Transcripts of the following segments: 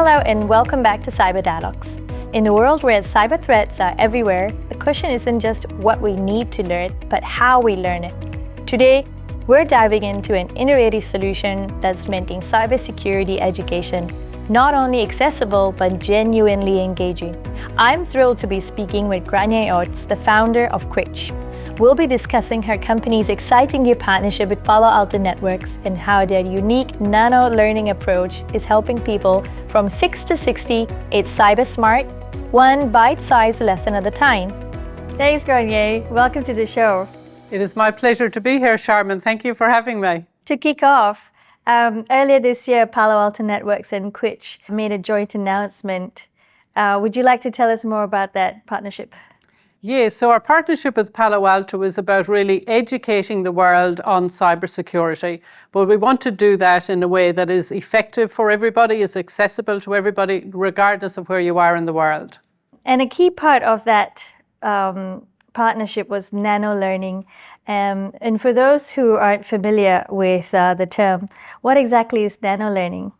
Hello and welcome back to Cyber Dialogues. In a world where cyber threats are everywhere, the question isn't just what we need to learn, but how we learn it. Today, we're diving into an innovative solution that's making cybersecurity education not only accessible, but genuinely engaging. I'm thrilled to be speaking with Grainne Oats, the founder of Quitch. We'll be discussing her company's exciting new partnership with Palo Alto networks and how their unique Nano learning approach is helping people from 6 to 60 it's cyber smart, one bite-sized lesson at a time. Thanks, Grainne. Welcome to the show. It is my pleasure to be here, Sharman. Thank you for having me. To kick off, earlier this year, Palo Alto Networks and Quitch made a joint announcement. Would you like to tell us more about that partnership? Yes, so our partnership with Palo Alto is about really educating the world on cybersecurity. But we want to do that in a way that is effective for everybody, is accessible to everybody, regardless of where you are in the world. And a key part of that partnership was nano learning. And for those who aren't familiar with the term, what exactly is nano learning?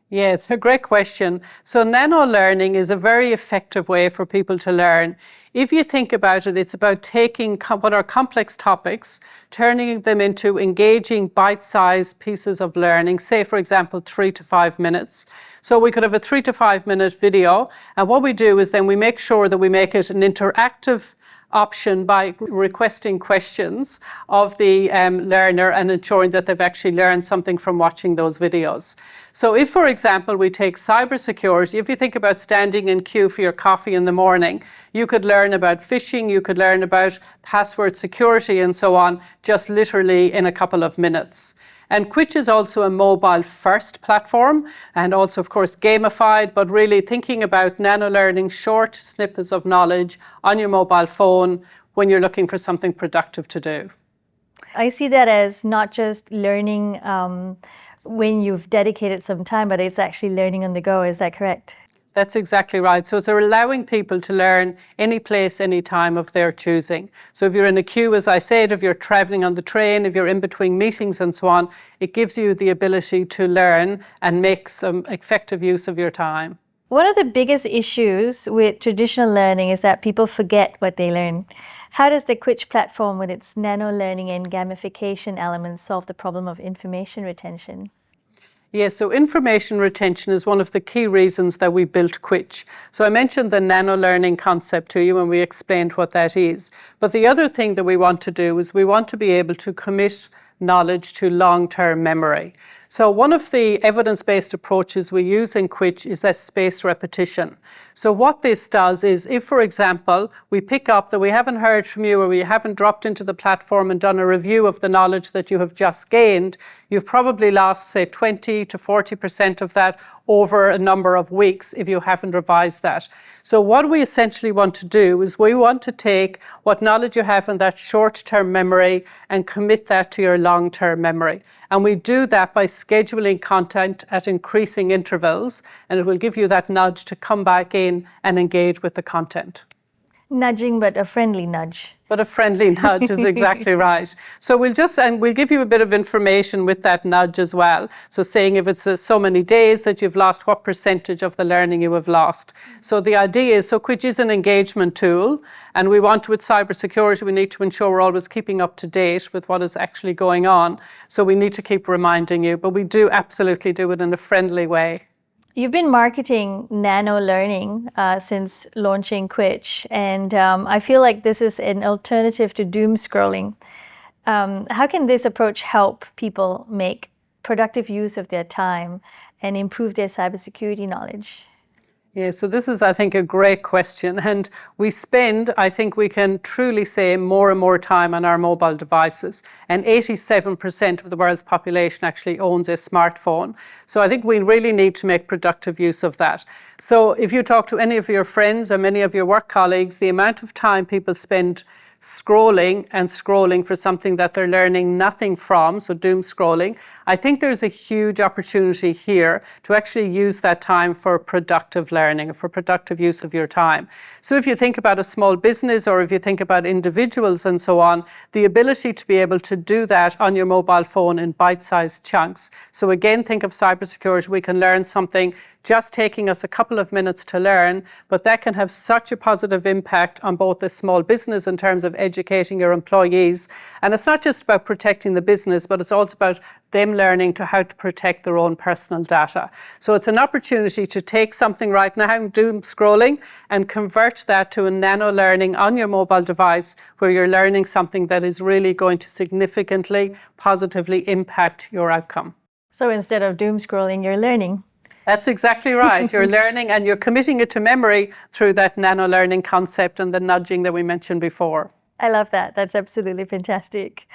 Yeah, it's a great question. So nano learning is a very effective way for people to learn. If you think about it, it's about taking what are complex topics, turning them into engaging bite-sized pieces of learning, say, for example, 3 to 5 minutes. So we could have a 3 to 5 minute video. And what we do is then we make sure that we make it an interactive option by requesting questions of the learner and ensuring that they've actually learned something from watching those videos. So if, for example, we take cybersecurity, if you think about standing in queue for your coffee in the morning, you could learn about phishing, you could learn about password security and so on, just literally in a couple of minutes. And Quitch is also a mobile-first platform and also, of course, gamified, but really thinking about nano-learning, short snippets of knowledge on your mobile phone when you're looking for something productive to do. I see that as not just learning when you've dedicated some time, but it's actually learning on the go. Is that correct? That's exactly right. So it's allowing people to learn any place, any time of their choosing. So if you're in a queue, as I said, if you're traveling on the train, if you're in between meetings and so on, it gives you the ability to learn and make some effective use of your time. One of the biggest issues with traditional learning is that people forget what they learn. How does the Quitch platform with its nano learning and gamification elements solve the problem of information retention? Yes, so information retention is one of the key reasons that we built Quitch. So I mentioned the nano learning concept to you and we explained what that is. But the other thing that we want to do is we want to be able to commit knowledge to long-term memory. So one of the evidence-based approaches we use in Quitch is that spaced repetition. So what this does is if, for example, we pick up that we haven't heard from you or we haven't dropped into the platform and done a review of the knowledge that you have just gained, you've probably lost, say, 20 to 40% of that over a number of weeks if you haven't revised that. So what we essentially want to do is we want to take what knowledge you have in that short-term memory and commit that to your long-term memory. And we do that by scheduling content at increasing intervals, and it will give you that nudge to come back in and engage with the content. Nudging, but a friendly nudge. But a friendly nudge is exactly right. So we'll give you a bit of information with that nudge as well. So saying if it's so many days that you've lost, what percentage of the learning you have lost. So the idea is, so Quitch is an engagement tool, and we want with cybersecurity, we need to ensure we're always keeping up to date with what is actually going on. So we need to keep reminding you, but we do absolutely do it in a friendly way. You've been marketing nano learning since launching Quitch, and I feel like this is an alternative to doom scrolling. How can this approach help people make productive use of their time and improve their cybersecurity knowledge? Yeah, so this is, I think, a great question. And we spend, I think we can truly say, more and more time on our mobile devices. And 87% of the world's population actually owns a smartphone. So I think we really need to make productive use of that. So if you talk to any of your friends or many of your work colleagues, the amount of time people spend scrolling for something that they're learning nothing from, so doom scrolling, I think there's a huge opportunity here to actually use that time for productive learning, for productive use of your time. So if you think about a small business or if you think about individuals and so on, the ability to be able to do that on your mobile phone in bite-sized chunks. So again, think of cybersecurity, we can learn something just taking us a couple of minutes to learn, but that can have such a positive impact on both the small business in terms of educating your employees. And it's not just about protecting the business, but it's also about them learning how to protect their own personal data. So it's an opportunity to take something right now, doom scrolling, and convert that to a nano learning on your mobile device where you're learning something that is really going to significantly, positively impact your outcome. So instead of doom scrolling, you're learning. That's exactly right. You're learning and you're committing it to memory through that nano learning concept and the nudging that we mentioned before. I love that. That's absolutely fantastic.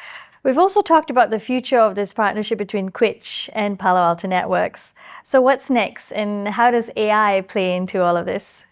We've also talked about the future of this partnership between Quitch and Palo Alto Networks. So what's next and how does AI play into all of this?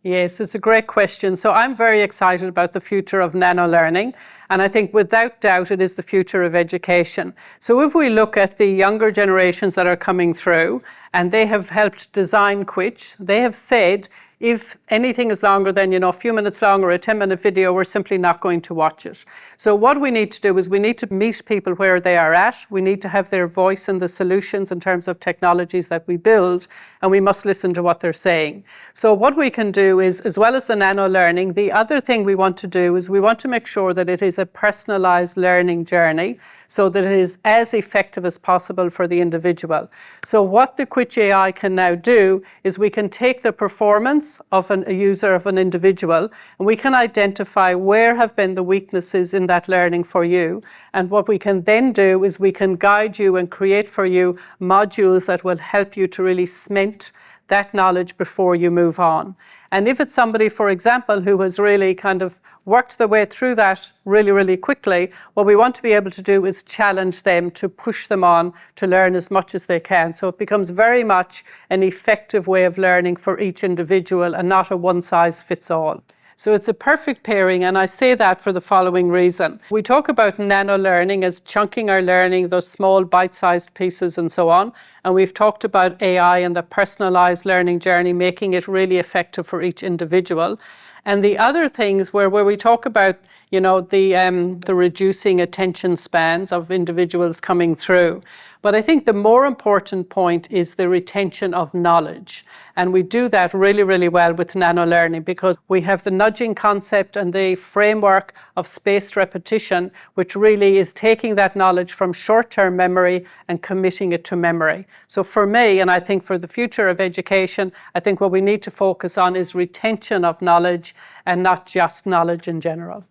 Yes, it's a great question. So I'm very excited about the future of nano learning. And I think without doubt, it is the future of education. So if we look at the younger generations that are coming through, and they have helped design Quitch, they have said, if anything is longer than, a few minutes long or a 10-minute video, we're simply not going to watch it. So what we need to do is we need to meet people where they are at. We need to have their voice in the solutions in terms of technologies that we build, and we must listen to what they're saying. So what we can do is, as well as the nano learning, the other thing we want to do is we want to make sure that it is a personalized learning journey so that it is as effective as possible for the individual. So what the Quitch AI can now do is we can take the performance of a user, of an individual, and we can identify where have been the weaknesses in that learning for you. And what we can then do is we can guide you and create for you modules that will help you to really cement that knowledge before you move on. And if it's somebody, for example, who has really kind of worked their way through that really, really quickly, what we want to be able to do is challenge them, to push them on to learn as much as they can. So it becomes very much an effective way of learning for each individual and not a one-size-fits-all. So it's a perfect pairing, and I say that for the following reason. We talk about nano learning as chunking our learning, those small bite-sized pieces and so on. And we've talked about AI and the personalized learning journey, making it really effective for each individual. And the other things where we talk about, the reducing attention spans of individuals coming through. But I think the more important point is the retention of knowledge. And we do that really, really well with nano learning because we have the nudging concept and the framework of spaced repetition, which really is taking that knowledge from short-term memory and committing it to memory. So for me, and I think for the future of education, I think what we need to focus on is retention of knowledge and not just knowledge in general.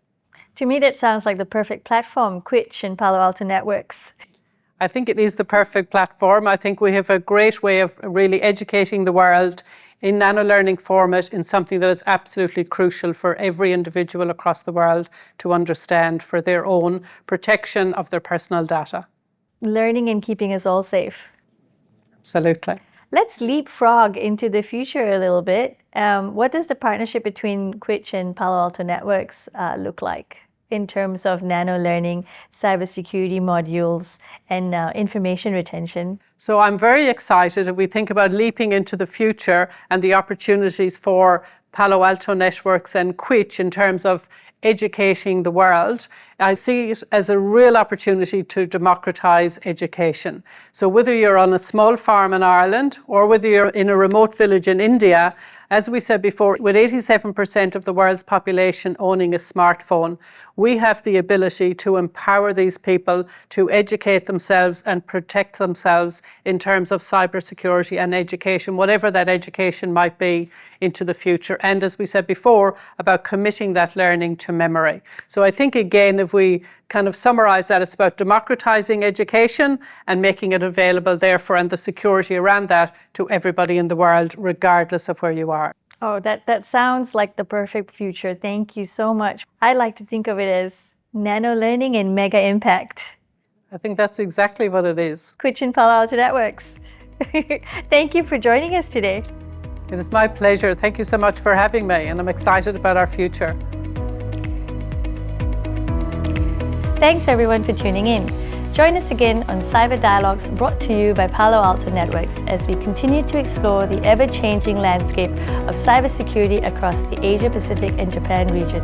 To me, that sounds like the perfect platform, Quitch and Palo Alto Networks. I think it is the perfect platform. I think we have a great way of really educating the world in nano learning format in something that is absolutely crucial for every individual across the world to understand for their own protection of their personal data. Learning and keeping us all safe. Absolutely. Let's leapfrog into the future a little bit. What does the partnership between Quitch and Palo Alto Networks look like in terms of nano learning, cybersecurity modules, and information retention? So I'm very excited if we think about leaping into the future and the opportunities for Palo Alto Networks and Quitch in terms of educating the world. I see it as a real opportunity to democratize education. So whether you're on a small farm in Ireland or whether you're in a remote village in India, as we said before, with 87% of the world's population owning a smartphone, we have the ability to empower these people to educate themselves and protect themselves in terms of cybersecurity and education, whatever that education might be into the future. And as we said before, about committing that learning to memory. So I think, again, if we kind of summarize that, it's about democratizing education and making it available, therefore, and the security around that to everybody in the world, regardless of where you are. Oh, that sounds like the perfect future. Thank you so much. I like to think of it as nano learning and mega impact. I think that's exactly what it is. Quitch and Palo Alto Networks. Thank you for joining us today. It is my pleasure. Thank you so much for having me, and I'm excited about our future. Thanks everyone for tuning in. Join us again on Cyber Dialogues, brought to you by Palo Alto Networks, as we continue to explore the ever-changing landscape of cybersecurity across the Asia Pacific and Japan region.